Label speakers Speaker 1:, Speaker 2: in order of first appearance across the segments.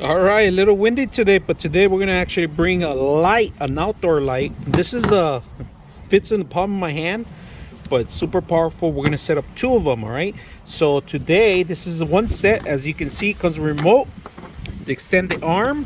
Speaker 1: All right, a little windy today, but today we're gonna actually bring a light, an outdoor light. This is fits in the palm of my hand, but it's super powerful. We're gonna set up two of them. All right. So today, this is the one set. As you can see, it comes with a remote to extend the arm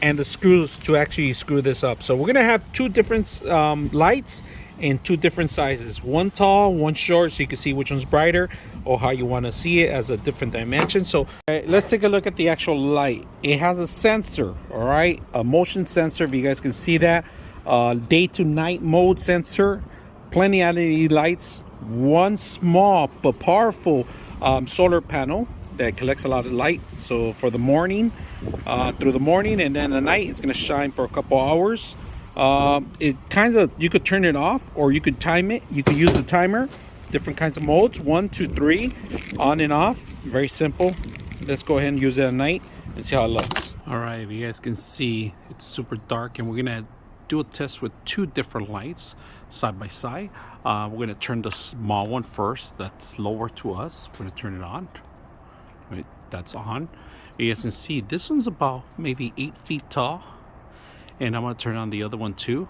Speaker 1: and the screws to actually screw this up. So we're gonna have two different lights in two different sizes, one tall, one short, so you can see which one's brighter or how you want to see it as a different dimension. So let's take a look at the actual light. It has a sensor, all right, a motion sensor, if you guys can see that, day to night mode sensor, plenty of LED lights, one small but powerful solar panel that collects a lot of light. So for the morning, through the morning, and then the night, it's going to shine for a couple hours. It kind of, you could turn it off or you could time it. You could use the timer, different kinds of modes, 1, 2, 3, on and off. Very simple. Let's go ahead and use it at night and see how it looks. All right, if you guys can see, it's super dark, and we're gonna do a test with two different lights side by side. We're gonna turn the small one first, that's lower to us. We're gonna turn it on. Right, that's on. You guys can see this one's about maybe 8 feet tall, and I'm gonna turn on the other one too.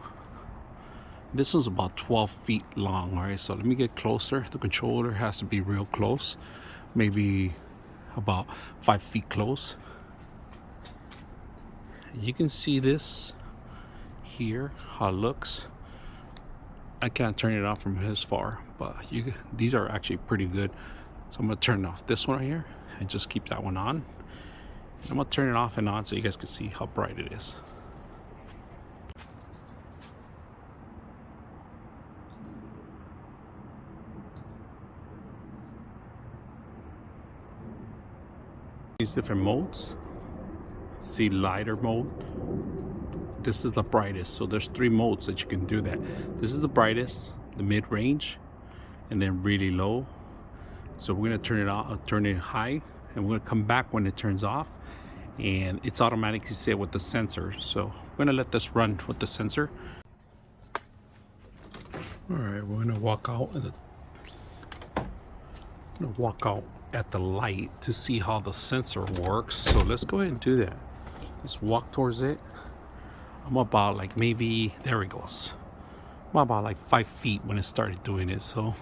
Speaker 1: This one's about 12 feet long. All right, so let me get closer. The controller has to be real close, maybe about 5 feet close. You can see this here, how it looks. I can't turn it off from this far, but these are actually pretty good. So I'm gonna turn off this one right here and just keep that one on. I'm gonna turn it off and on so you guys can see how bright it is. These different modes. See, lighter mode. This is the brightest. So there's 3 modes that you can do that. This is the brightest, the mid-range, and then really low. So we're gonna turn it on, turn it high, and we're gonna come back when it turns off, and it's automatically set with the sensor. So we're gonna let this run with the sensor. All right, we're gonna walk out at the light to see how the sensor works. So let's go ahead and do that. Let's walk towards it. I'm about like maybe, there it goes. I'm about like 5 feet when it started doing it. So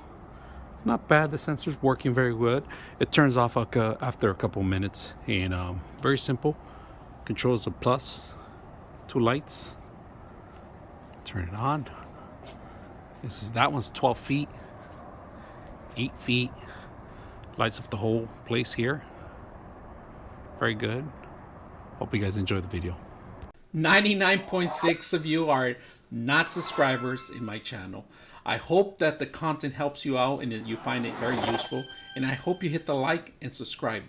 Speaker 1: not bad. The sensor's working very good. It turns off after a couple minutes, and very simple. Controls the plus, 2 lights. Turn it on. That one's 12 feet, 8 feet. Lights up the whole place here. Very good. Hope you guys enjoyed the video. 99.6 of you are not subscribers in my channel. I hope that the content helps you out and that you find it very useful. And I hope you hit the like and subscribe.